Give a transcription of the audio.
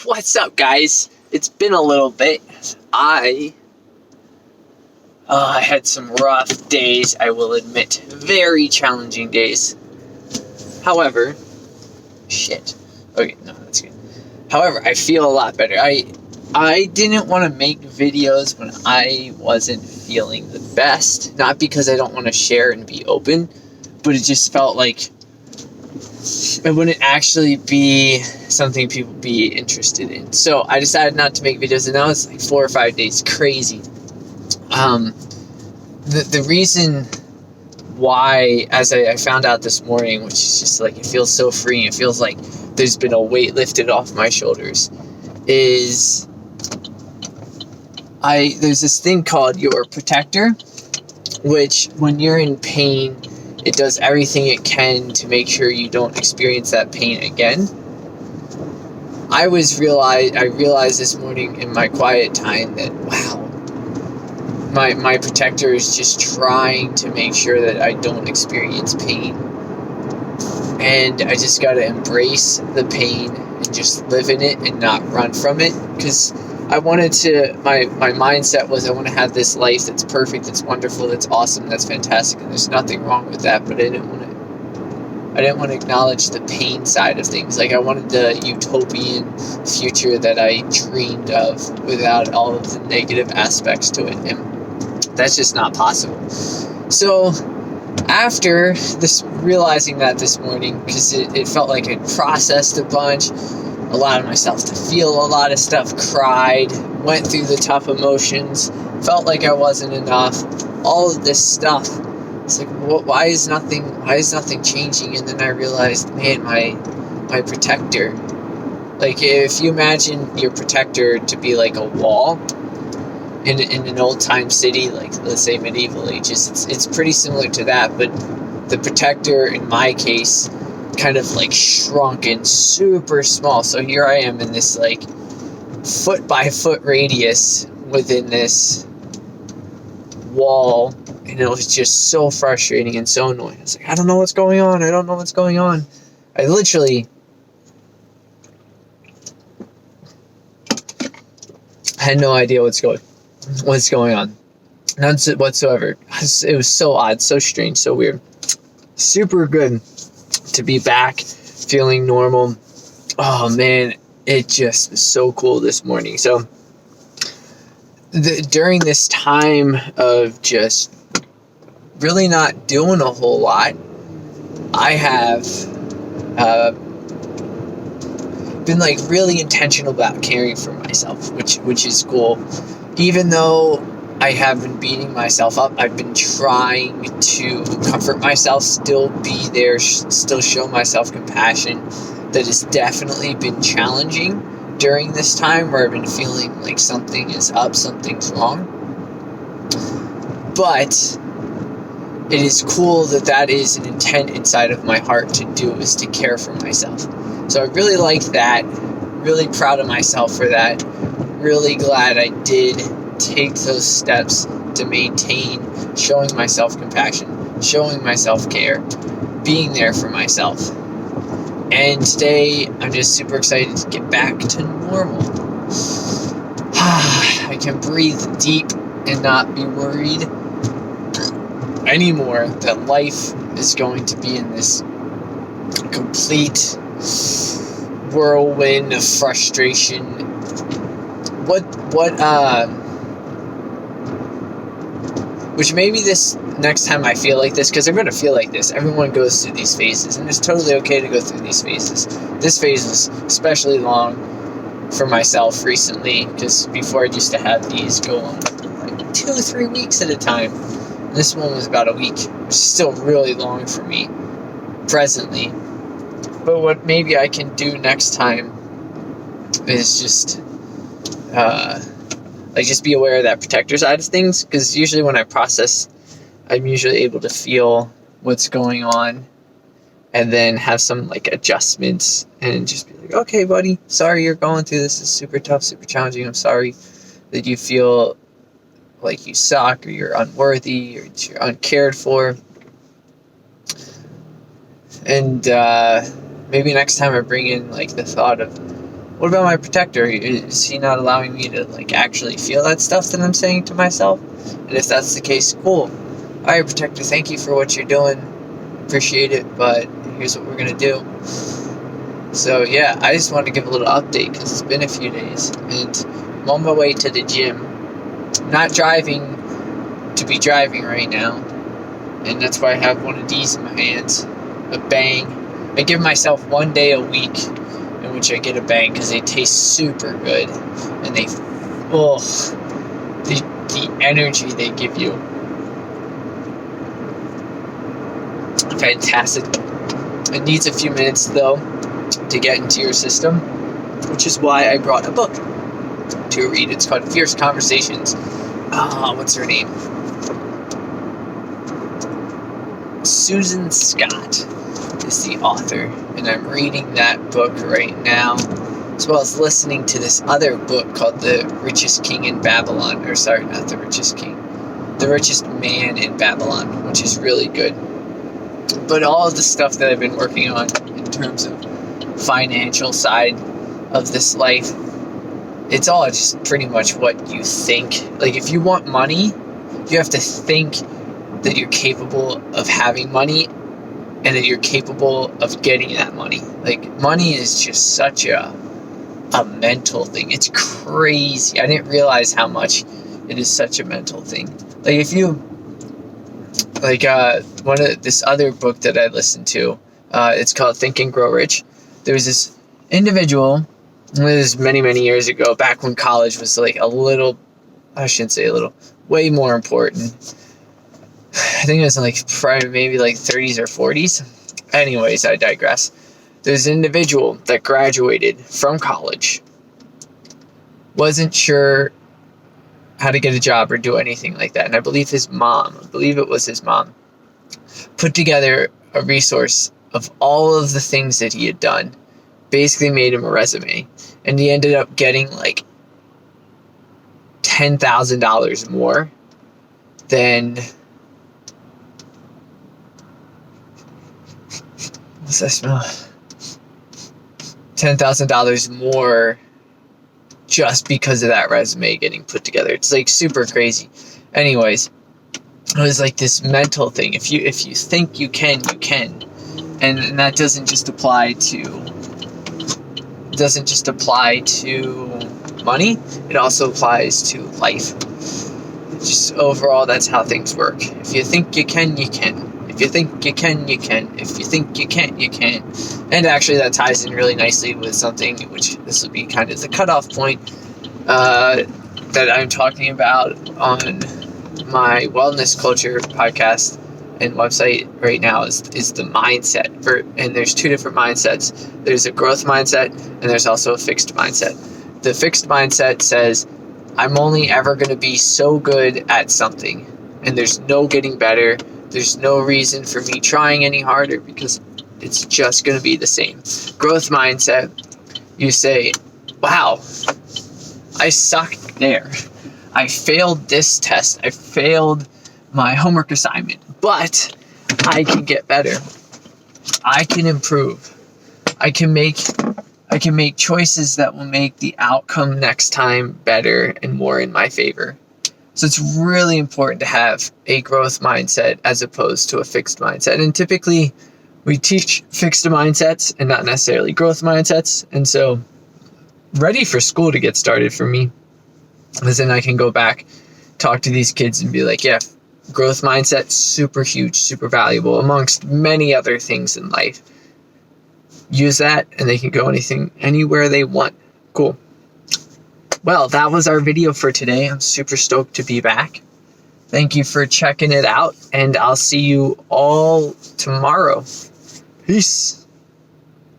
What's up, guys? It's been a little bit. I had some rough days, I will admit. Very challenging days. However, shit. Okay, no, that's good. However, I feel a lot better. I didn't want to make videos when I wasn't feeling the best. Not because I don't want to share and be open, but it just felt like it wouldn't actually be something people be interested in. So I decided not to make videos, and now it's like 4 or 5 days. Crazy. The reason why, as I found out this morning, which is just like, it feels so freeing, it feels like there's been a weight lifted off my shoulders, is there's this thing called your protector, which when you're in pain, it does everything it can to make sure you don't experience that pain again. I realized this morning in my quiet time that, wow, my protector is just trying to make sure that I don't experience pain. And I just gotta embrace the pain and just live in it and not run from it. Because I wanted to, my mindset was, I want to have this life that's perfect, that's wonderful, that's awesome, that's fantastic, and there's nothing wrong with that. But I didn't want to acknowledge the pain side of things. Like, I wanted the utopian future that I dreamed of without all of the negative aspects to it, and that's just not possible. So after realizing that this morning, because it felt like I'd processed a bunch, allowed myself to feel a lot of stuff, cried, went through the tough emotions, felt like I wasn't enough, all of this stuff. It's like, why is nothing changing? And then I realized, man, my protector, like, if you imagine your protector to be like a wall in an old time city, like, let's say medieval ages, it's pretty similar to that, but the protector in my case kind of like shrunk and super small. So here I am in this like foot by foot radius within this wall, and it was just so frustrating and so annoying. I was like, I don't know what's going on. I literally had no idea what's going on. None whatsoever. It was so odd, so strange, so weird. Super good to be back, feeling normal. Oh man, it just was so cool this morning. So during this time of just really not doing a whole lot, I have been like really intentional about caring for myself, which is cool. Even though I have been beating myself up, I've been trying to comfort myself, still be there, still show myself compassion. That has definitely been challenging during this time, where I've been feeling like something is up, something's wrong. But it is cool that is an intent inside of my heart to do, is to care for myself. So I really like that, really proud of myself for that, really glad I did take those steps to maintain showing myself compassion, showing myself care, being there for myself. And today, I'm just super excited to get back to normal. I can breathe deep and not be worried anymore that life is going to be in this complete whirlwind of frustration. Which maybe this next time I feel like this, because I'm going to feel like this. Everyone goes through these phases, and it's totally okay to go through these phases. This phase was especially long for myself recently, because before I used to have these go on like 2 or 3 weeks at a time. This one was about a week, which is still really long for me presently. But what maybe I can do next time is just just be aware of that protector side of things, because usually when I process, I'm usually able to feel what's going on and then have some like adjustments and just be like, okay, buddy, sorry you're going through this. It's super tough, super challenging. I'm sorry that you feel like you suck, or you're unworthy, or you're uncared for. And maybe next time I bring in like the thought of what about my protector? Is he not allowing me to like actually feel that stuff that I'm saying to myself? And if that's the case, cool. Alright, protector, thank you for what you're doing. Appreciate it, but here's what we're gonna do. So yeah, I just wanted to give a little update because it's been a few days, and I'm on my way to the gym. I'm not driving to be driving right now, and that's why I have one of these in my hands, a Bang. I give myself 1 day a week in which I get a Bang because they taste super good, and the energy they give you, fantastic. It needs a few minutes though to get into your system, which is why I brought a book to read. It's called Fierce Conversations. What's her name? Susan Scott is the author, and I'm reading that book right now, as well as listening to this other book called The Richest King in Babylon, or sorry, not The Richest King, The Richest Man in Babylon, which is really good. But all of the stuff that I've been working on in terms of financial side of this life, it's all just pretty much what you think. Like, if you want money, you have to think that you're capable of having money and that you're capable of getting that money. Like, money is just such a mental thing. It's crazy. I didn't realize how much it is such a mental thing. Like, if you like this other book that I listened to, it's called Think and Grow Rich. There was this individual, this was many years ago, back when college was like a little, I shouldn't say a little, way more important. I think it was like maybe like 30s or 40s. Anyways, I digress. There's an individual that graduated from college, wasn't sure how to get a job or do anything like that. And I believe it was his mom, put together a resource of all of the things that he had done, basically made him a resume. And he ended up getting like $10,000 more than, what's that smell? $10,000 more just because of that resume getting put together. It's like super crazy. Anyways, it was like this mental thing. If you think you can, you can. And that doesn't just apply to money, it also applies to life. Just overall, that's how things work. If you think you can, you can. If you think you can, you can. If you think you can't, you can't. And actually that ties in really nicely with something, which this will be kind of the cutoff point, that I'm talking about on my Wellness Culture podcast and website right now is the mindset. And there's two different mindsets. There's a growth mindset and there's also a fixed mindset. The fixed mindset says, I'm only ever going to be so good at something, and there's no getting better. There's no reason for me trying any harder because it's just going to be the same. Growth mindset, you say, wow, I suck there. I failed this test. I failed my homework assignment, but I can get better. I can improve. I can make choices that will make the outcome next time better and more in my favor. So it's really important to have a growth mindset as opposed to a fixed mindset. And typically we teach fixed mindsets and not necessarily growth mindsets. And so ready for school to get started for me, because then I can go back, talk to these kids and be like, yeah, growth mindset, super huge, super valuable amongst many other things in life. Use that and they can go anywhere they want. Cool. Well, that was our video for today. I'm super stoked to be back. Thank you for checking it out, and I'll see you all tomorrow. Peace.